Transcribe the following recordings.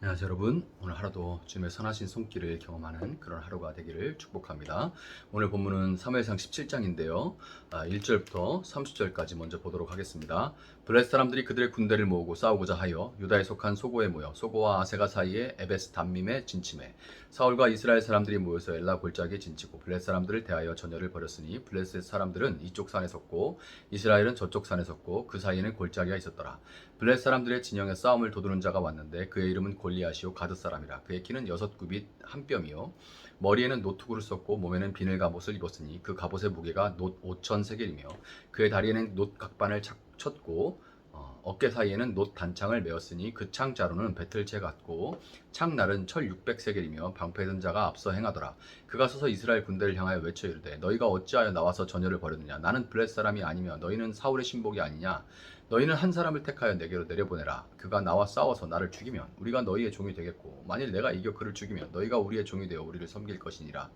안녕하세요 여러분. 오늘 하루도 주님의 선하신 손길을 경험하는 그런 하루가 되기를 축복합니다. 오늘 본문은 사무엘상 17장인데요 1절부터 30절까지 먼저 보도록 하겠습니다. 블레셋 사람들이 그들의 군대를 모으고 싸우고자 하여 유다에 속한 소고에 모여 소고와 아세가 사이에 에베스 담밈에 진침해 사울과 이스라엘 사람들이 모여서 엘라 골짜기에 진치고 블레셋 사람들을 대하여 전열을 벌였으니 블레셋 사람들은 이쪽 산에 섰고 이스라엘은 저쪽 산에 섰고 그 사이에는 골짜기가 있었더라. 블레셋 사람들의 진영에 싸움을 도두는 자가 왔는데 그의 이름은 골리앗이요 가드 사람이라. 그의 키는 6규빗 한 뼘이요 머리에는 노투구를 썼고 몸에는 비늘 갑옷을 입었으니 그 갑옷의 무게가 놋 5천 세겔이며 그의 다리에는 놋 각반을 쳤고 어깨 사이에는 놋 단창을 메었으니 그 창 자루는 배틀채 같고 창날은 철 600세겔이며 방패 든 자가 앞서 행하더라. 그가 서서 이스라엘 군대를 향하여 외쳐 이르되 너희가 어찌하여 나와서 전열을 벌였느냐. 나는 블레셋 사람이 아니며 너희는 사울의 신복이 아니냐. 너희는 한 사람을 택하여 내게로 내려보내라. 그가 나와 싸워서 나를 죽이면 우리가 너희의 종이 되겠고 만일 내가 이겨 그를 죽이면 너희가 우리의 종이 되어 우리를 섬길 것이니라.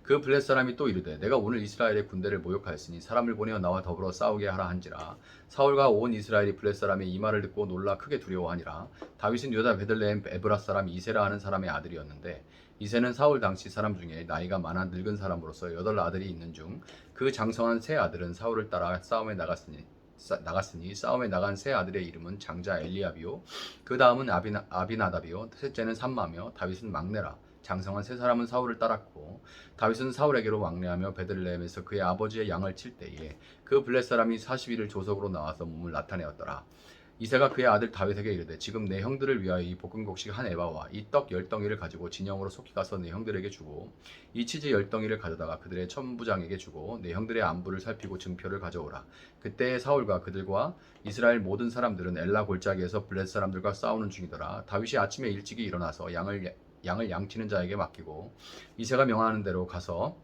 그 블레셋 사람이 또 이르되 내가 오늘 이스라엘의 군대를 모욕하였으니 사람을 보내어 나와 더불어 싸우게 하라 한지라. 사울과 온 이스라엘이 블레셋 사람의 이 말을 듣고 놀라 크게 두려워하니라. 다윗은 유다 베들레헴 에브라 사람 이세라 하는 사람의 아들이었는데 이세는 사울 당시 사람 중에 나이가 많아 늙은 사람으로서 8아들이 있는 중 그 장성한 세 아들은 사울을 따라 싸움에 나갔으니 싸움에 나간 세 아들의 이름은 장자 엘리압이요 그 다음은 아비나답이요 셋째는 삼마며 다윗은 막내라. 장성한 세 사람은 사울을 따랐고 다윗은 사울에게로 왕래하며 베들레헴에서 그의 아버지의 양을 칠 때에 그 블레셋 사람이 40일을 조석으로 나와서 몸을 나타내었더라. 이새가 그의 아들 다윗에게 이르되 지금 내 형들을 위하여 이 볶음곡식 한 에바와 이 떡 10덩이를 가지고 진영으로 속히 가서 내 형들에게 주고 이 치즈 10덩이를 가져다가 그들의 천부장에게 주고 내 형들의 안부를 살피고 증표를 가져오라. 그때 사울과 그들과 이스라엘 모든 사람들은 엘라 골짜기에서 블레셋 사람들과 싸우는 중이더라. 다윗이 아침에 일찍이 일어나서 양을 양치는 자에게 맡기고 이새가 명하는 대로 가서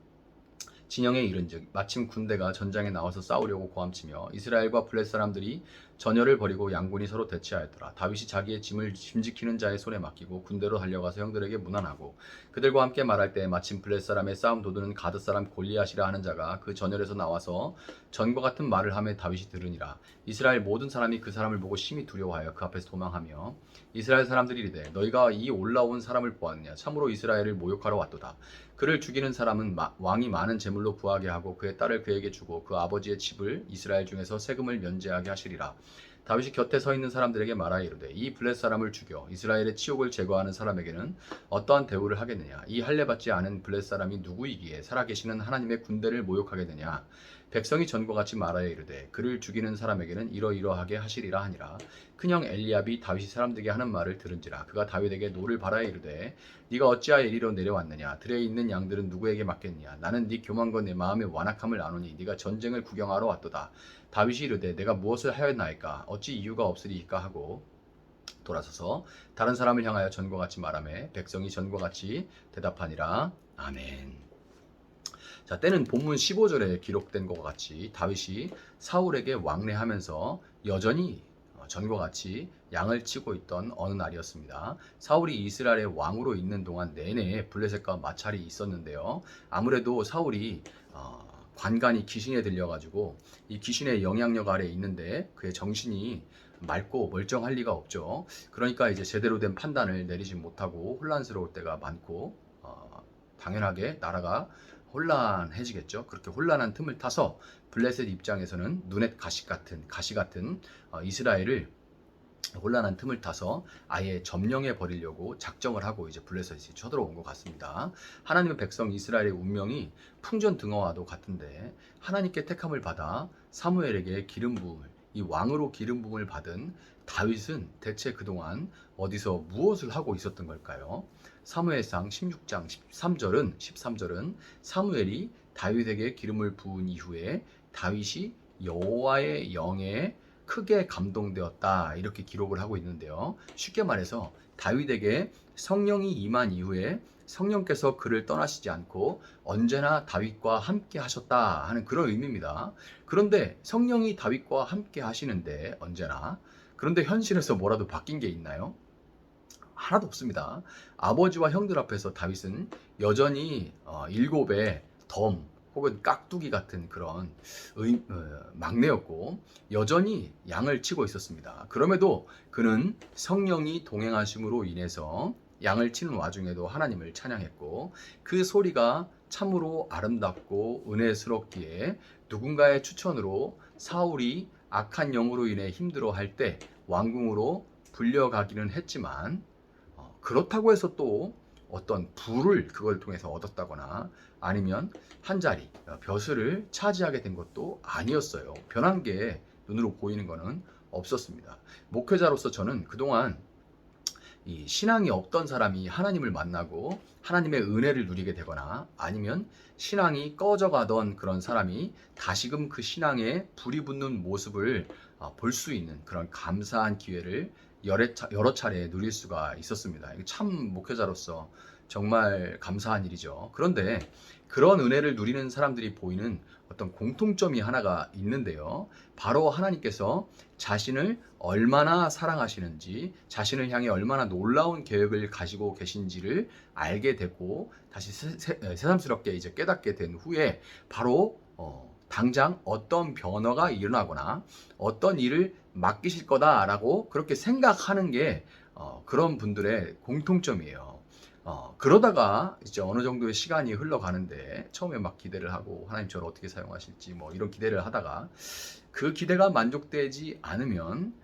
진영에 이른즉 마침 군대가 전장에 나와서 싸우려고 고함치며 이스라엘과 블레셋 사람들이 전열을 벌이고 양군이 서로 대치하였더라. 다윗이 자기의 짐을 짐지키는 자의 손에 맡기고 군대로 달려가서 형들에게 문안하고 그들과 함께 말할 때 마침 블레셋 사람의 싸움 도두는 가드 사람 골리앗이라 하는 자가 그 전열에서 나와서 전과 같은 말을 하며 다윗이 들으니라. 이스라엘 모든 사람이 그 사람을 보고 심히 두려워하여 그 앞에서 도망하며 이스라엘 사람들이 이르되 너희가 이 올라온 사람을 보았느냐. 참으로 이스라엘을 모욕하러 왔도다. 그를 죽이는 사람은 왕이 많은 재물로 부하게 하고 그의 딸을 그에게 주고 그 아버지의 집을 이스라엘 중에서 세금을 면제하게 하시리라. 다윗이 곁에 서 있는 사람들에게 말하여 이르되 이 블레셋 사람을 죽여 이스라엘의 치욕을 제거하는 사람에게는 어떠한 대우를 하겠느냐. 이 할례받지 않은 블레셋 사람이 누구이기에 살아계시는 하나님의 군대를 모욕하겠느냐. 백성이 전과 같이 말하여 이르되 그를 죽이는 사람에게는 이러이러하게 하시리라 하니라. 큰형 엘리압이 다윗이 사람들에게 하는 말을 들은지라. 그가 다윗에게 노를 바라여 이르되 네가 어찌하여 이리로 내려왔느냐. 들에 있는 양들은 누구에게 맡겠느냐. 나는 네 교만과 내 마음의 완악함을 아노니 네가 전쟁을 구경하러 왔도다. 다윗이 이르되 내가 무엇을 하였나이까. 어찌 이유가 없으리이까 하고 돌아서서 다른 사람을 향하여 전과 같이 말하며 백성이 전과 같이 대답하니라. 아멘. 자, 때는 본문 15절에 기록된 것과 같이 다윗이 사울에게 왕래하면서 여전히 전과 같이 양을 치고 있던 어느 날이었습니다. 사울이 이스라엘의 왕으로 있는 동안 내내 블레셋과 마찰이 있었는데요. 아무래도 사울이 관간이 귀신에 들려가지고 이 귀신의 영향력 아래 있는데 그의 정신이 맑고 멀쩡할 리가 없죠. 그러니까 이제 제대로 된 판단을 내리지 못하고 혼란스러울 때가 많고 당연하게 나라가 혼란해지겠죠. 그렇게 혼란한 틈을 타서 블레셋 입장에서는 눈엣 가시 같은 이스라엘을 혼란한 틈을 타서 아예 점령해 버리려고 작정을 하고 이제 블레셋이 쳐들어온 것 같습니다. 하나님의 백성 이스라엘의 운명이 풍전등화와도 같은데 하나님께 택함을 받아 사무엘에게 기름 부음을 이 왕으로 기름 부음을 받은 다윗은 대체 그동안 어디서 무엇을 하고 있었던 걸까요? 사무엘상 16장 13절은 사무엘이 다윗에게 기름을 부은 이후에 다윗이 여호와의 영에 크게 감동되었다 이렇게 기록을 하고 있는데요. 쉽게 말해서 다윗에게 성령이 임한 이후에 성령께서 그를 떠나시지 않고 언제나 다윗과 함께 하셨다 하는 그런 의미입니다. 그런데 성령이 다윗과 함께 하시는데 언제나 그런데 현실에서 뭐라도 바뀐 게 있나요? 하나도 없습니다. 아버지와 형들 앞에서 다윗은 여전히 일곱의 덤 혹은 깍두기 같은 그런 막내였고 여전히 양을 치고 있었습니다. 그럼에도 그는 성령이 동행하심으로 인해서 양을 치는 와중에도 하나님을 찬양했고 그 소리가 참으로 아름답고 은혜스럽기에 누군가의 추천으로 사울이 악한 영으로 인해 힘들어할 때 왕궁으로 불려가기는 했지만 그렇다고 해서 또 어떤 부를 그걸 통해서 얻었다거나 아니면 한 자리 벼슬을 차지하게 된 것도 아니었어요. 변한 게 눈으로 보이는 것은 없었습니다. 목회자로서 저는 그동안 이 신앙이 없던 사람이 하나님을 만나고 하나님의 은혜를 누리게 되거나 아니면 신앙이 꺼져가던 그런 사람이 다시금 그 신앙에 불이 붙는 모습을 볼 수 있는 그런 감사한 기회를 여러 차례 누릴 수가 있었습니다. 참 목회자로서 정말 감사한 일이죠. 그런데 그런 은혜를 누리는 사람들이 보이는 어떤 공통점이 하나가 있는데요. 바로 하나님께서 자신을 얼마나 사랑하시는지, 자신을 향해 얼마나 놀라운 계획을 가지고 계신지를 알게 되고 다시 새삼스럽게 이제 깨닫게 된 후에 바로 당장 어떤 변화가 일어나거나 어떤 일을 맡기실 거다라고 그렇게 생각하는 게 그런 분들의 공통점이에요. 그러다가 이제 어느 정도의 시간이 흘러가는데 처음에 막 기대를 하고 하나님 저를 어떻게 사용하실지 뭐 이런 기대를 하다가 그 기대가 만족되지 않으면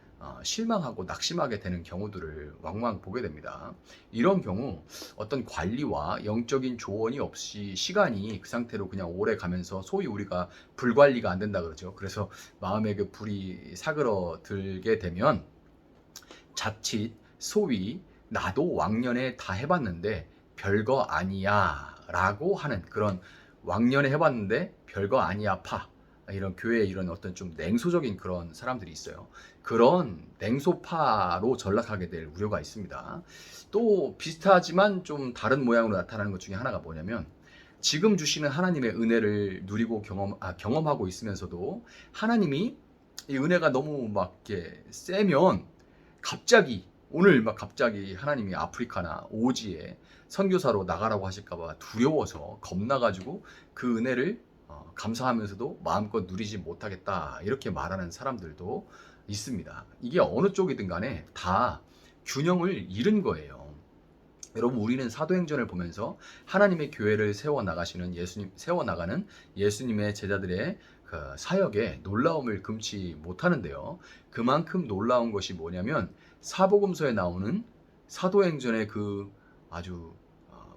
실망하고 낙심하게 되는 경우들을 왕왕 보게 됩니다. 이런 경우 어떤 관리와 영적인 조언이 없이 시간이 그 상태로 그냥 오래 가면서 소위 우리가 불관리가 안 된다 그러죠. 그래서 마음에 그 불이 사그러들게 되면 자칫 소위 나도 왕년에 다 해봤는데 별거 아니야 라고 하는 그런 왕년에 해봤는데 별거 아니야 파 이런 교회에 이런 어떤 좀 냉소적인 그런 사람들이 있어요. 그런 냉소파로 전락하게 될 우려가 있습니다. 또 비슷하지만 좀 다른 모양으로 나타나는 것 중에 하나가 뭐냐면 지금 주시는 하나님의 은혜를 누리고 경험하고 있으면서도 하나님이 이 은혜가 너무 막 이렇게 세면 갑자기 오늘 막 갑자기 하나님이 아프리카나 오지에 선교사로 나가라고 하실까봐 두려워서 겁나가지고 그 은혜를 감사하면서도 마음껏 누리지 못하겠다 이렇게 말하는 사람들도 있습니다. 이게 어느 쪽이든 간에 다 균형을 잃은 거예요. 여러분 우리는 사도행전을 보면서 하나님의 교회를 세워나가는 예수님의 제자들의 그 사역에 놀라움을 금치 못하는데요. 그만큼 놀라운 것이 뭐냐면 사복음서에 나오는 사도행전의 그 아주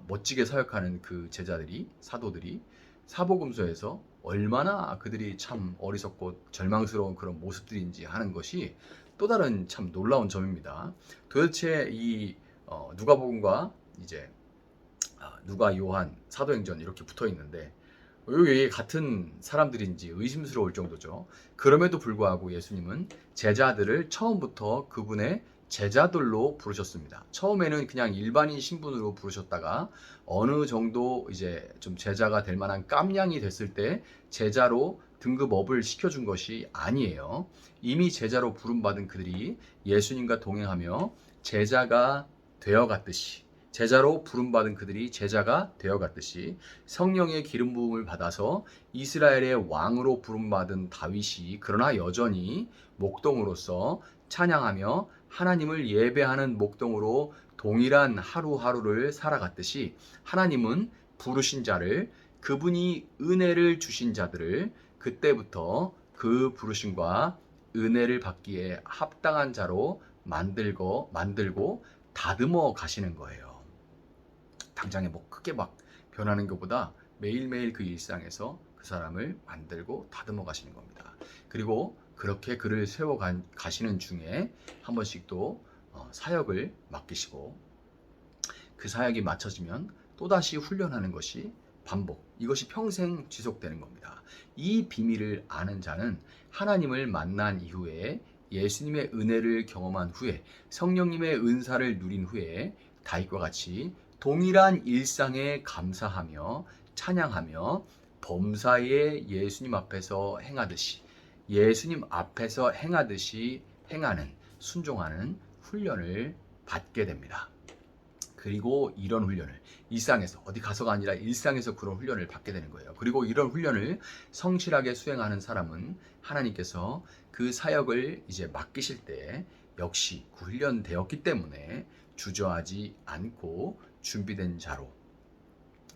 멋지게 사역하는 그 제자들이 사도들이 사복음서에서 얼마나 그들이 참 어리석고 절망스러운 그런 모습들인지 하는 것이 또 다른 참 놀라운 점입니다. 도대체 이 누가복음과 이제 누가 요한 사도행전 이렇게 붙어 있는데 왜 같은 사람들인지 의심스러울 정도죠. 그럼에도 불구하고 예수님은 제자들을 처음부터 그분의 제자들로 부르셨습니다. 처음에는 그냥 일반인 신분으로 부르셨다가 어느 정도 이제 좀 제자가 될 만한 깜냥이 됐을 때 제자로 등급업을 시켜준 것이 아니에요. 이미 제자로 부름받은 그들이 예수님과 동행하며 제자가 되어갔듯이 제자로 부름받은 그들이 제자가 되어갔듯이 성령의 기름 부음을 받아서 이스라엘의 왕으로 부름받은 다윗이 그러나 여전히 목동으로서 찬양하며 하나님을 예배하는 목동으로 동일한 하루하루를 살아갔듯이 하나님은 부르신 자를 그분이 은혜를 주신 자들을 그때부터 그 부르심과 은혜를 받기에 합당한 자로 만들고 다듬어 가시는 거예요. 당장에 뭐 크게 막 변하는 것보다 매일매일 그 일상에서 그 사람을 만들고 다듬어 가시는 겁니다. 그리고 그렇게 그를 세워 가시는 중에 한 번씩 또 사역을 맡기시고 그 사역이 맞춰지면 또다시 훈련하는 것이 반복, 이것이 평생 지속되는 겁니다. 이 비밀을 아는 자는 하나님을 만난 이후에 예수님의 은혜를 경험한 후에 성령님의 은사를 누린 후에 다윗과 같이 동일한 일상에 감사하며 찬양하며 범사에 예수님 앞에서 행하듯이 행하는 순종하는 훈련을 받게 됩니다. 그리고 이런 훈련을 일상에서, 어디 가서가 아니라 일상에서 그런 훈련을 받게 되는 거예요. 그리고 이런 훈련을 성실하게 수행하는 사람은 하나님께서 그 사역을 이제 맡기실 때 역시 훈련되었기 때문에 주저하지 않고 준비된 자로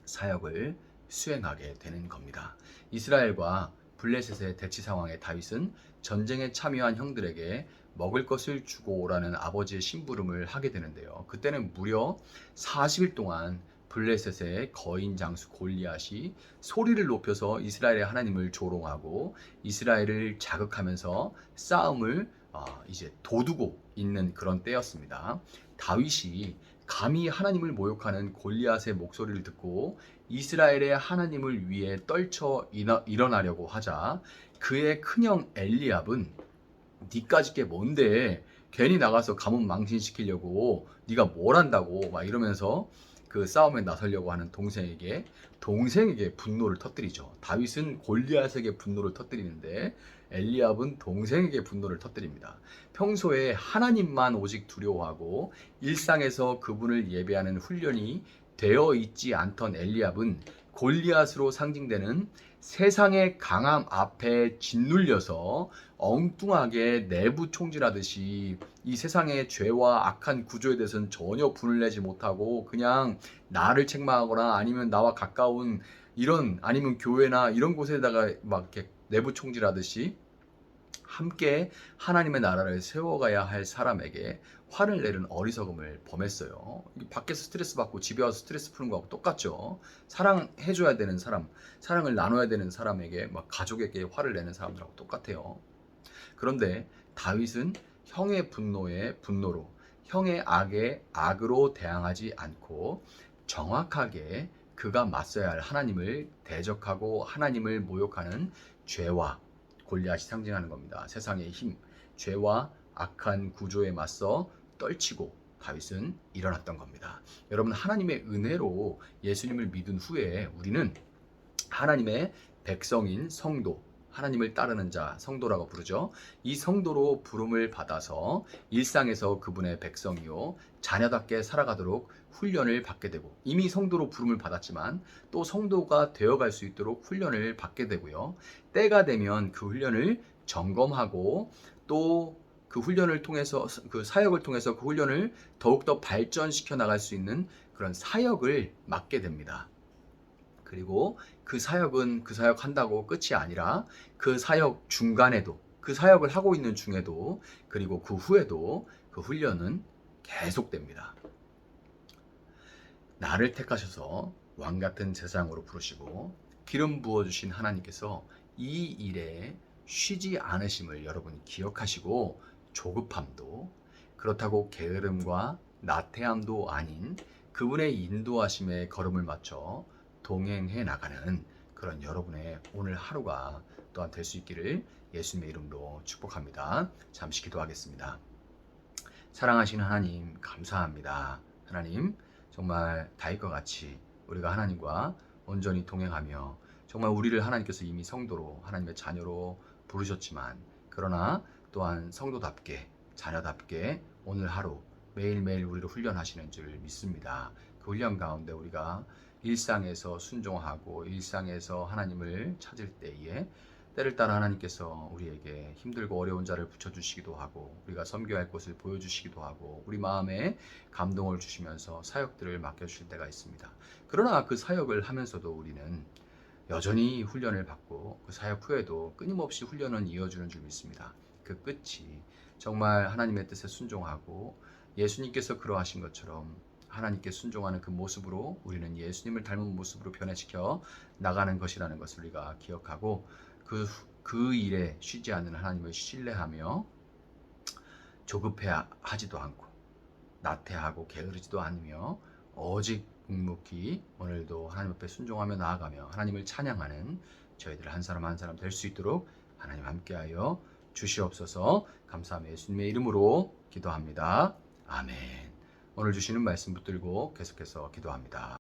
사역을 수행하게 되는 겁니다. 이스라엘과 블레셋의 대치 상황에 다윗은 전쟁에 참여한 형들에게 먹을 것을 주고 오라는 아버지의 심부름을 하게 되는데요. 그때는 무려 40일 동안 블레셋의 거인 장수 골리앗이 소리를 높여서 이스라엘의 하나님을 조롱하고 이스라엘을 자극하면서 싸움을 이제 도두고 있는 그런 때였습니다. 다윗이 감히 하나님을 모욕하는 골리앗의 목소리를 듣고 이스라엘의 하나님을 위해 떨쳐 일어나려고 하자 그의 큰형 엘리압은 니까짓 게 뭔데 괜히 나가서 가문 망신시키려고 네가 뭘 한다고 막 이러면서 그 싸움에 나서려고 하는 동생에게 분노를 터뜨리죠. 다윗은 골리앗에게 분노를 터뜨리는데 엘리압은 동생에게 분노를 터뜨립니다. 평소에 하나님만 오직 두려워하고 일상에서 그분을 예배하는 훈련이 되어 있지 않던 엘리압은 골리앗으로 상징되는 세상의 강함 앞에 짓눌려서 엉뚱하게 내부 총질하듯이 이 세상의 죄와 악한 구조에 대해서는 전혀 분을 내지 못하고 그냥 나를 책망하거나 아니면 나와 가까운 이런 아니면 교회나 이런 곳에다가 막 이렇게 내부 총질하듯이 함께 하나님의 나라를 세워가야 할 사람에게 화를 내는 어리석음을 범했어요. 밖에서 스트레스 받고 집에 와서 스트레스 푸는 거하고 똑같죠. 사랑해줘야 되는 사람, 사랑을 나눠야 되는 사람에게 막 가족에게 화를 내는 사람들하고 똑같아요. 그런데 다윗은 형의 분노에 분노로, 형의 악에 악으로 대항하지 않고 정확하게 그가 맞서야 할 하나님을 대적하고 하나님을 모욕하는 죄와 골리앗이 상징하는 겁니다. 세상의 힘, 죄와 악한 구조에 맞서 떨치고 다윗은 일어났던 겁니다. 여러분, 하나님의 은혜로 예수님을 믿은 후에 우리는 하나님의 백성인 성도, 하나님을 따르는 자, 성도라고 부르죠. 이 성도로 부름을 받아서 일상에서 그분의 백성이요 자녀답게 살아가도록 훈련을 받게 되고, 이미 성도로 부름을 받았지만 또 성도가 되어갈 수 있도록 훈련을 받게 되고요. 때가 되면 그 훈련을 점검하고 또 그 훈련을 통해서, 그 사역을 통해서 그 훈련을 더욱더 발전시켜 나갈 수 있는 그런 사역을 맡게 됩니다. 그리고 그 사역은 그 사역 한다고 끝이 아니라 그 사역 중간에도, 그 사역을 하고 있는 중에도, 그리고 그 후에도 그 훈련은 계속됩니다. 나를 택하셔서 왕 같은 제사장으로 부르시고 기름 부어주신 하나님께서 이 일에 쉬지 않으심을 여러분 기억하시고, 조급함도, 그렇다고 게으름과 나태함도 아닌 그분의 인도하심에 걸음을 맞춰 동행해 나가는 그런 여러분의 오늘 하루가 또한 될 수 있기를 예수님의 이름으로 축복합니다. 잠시 기도하겠습니다. 사랑하시는 하나님, 감사합니다. 하나님, 정말 다윗과 같이 우리가 하나님과 온전히 동행하며 정말 우리를 하나님께서 이미 성도로, 하나님의 자녀로 부르셨지만, 그러나 또한 성도답게, 자녀답게 오늘 하루 매일매일 우리를 훈련하시는 줄 믿습니다. 그 훈련 가운데 우리가 일상에서 순종하고 일상에서 하나님을 찾을 때에 때를 따라 하나님께서 우리에게 힘들고 어려운 자를 붙여주시기도 하고, 우리가 섬겨야 할 곳을 보여주시기도 하고, 우리 마음에 감동을 주시면서 사역들을 맡겨주실 때가 있습니다. 그러나 그 사역을 하면서도 우리는 여전히 훈련을 받고 그 사역 후에도 끊임없이 훈련은 이어주는 줄 믿습니다. 그 끝이 정말 하나님의 뜻에 순종하고 예수님께서 그러하신 것처럼 하나님께 순종하는 그 모습으로 우리는 예수님을 닮은 모습으로 변화시켜 나가는 것이라는 것을 우리가 기억하고, 그 일에 쉬지 않는 하나님을 신뢰하며 조급해하지도 않고 나태하고 게으르지도 않으며 오직 묵묵히 오늘도 하나님 앞에 순종하며 나아가며 하나님을 찬양하는 저희들 한 사람 한 사람 될 수 있도록 하나님 함께하여 주시옵소서. 감사하며 예수님의 이름으로 기도합니다. 아멘. 오늘 주시는 말씀 붙들고 계속해서 기도합니다.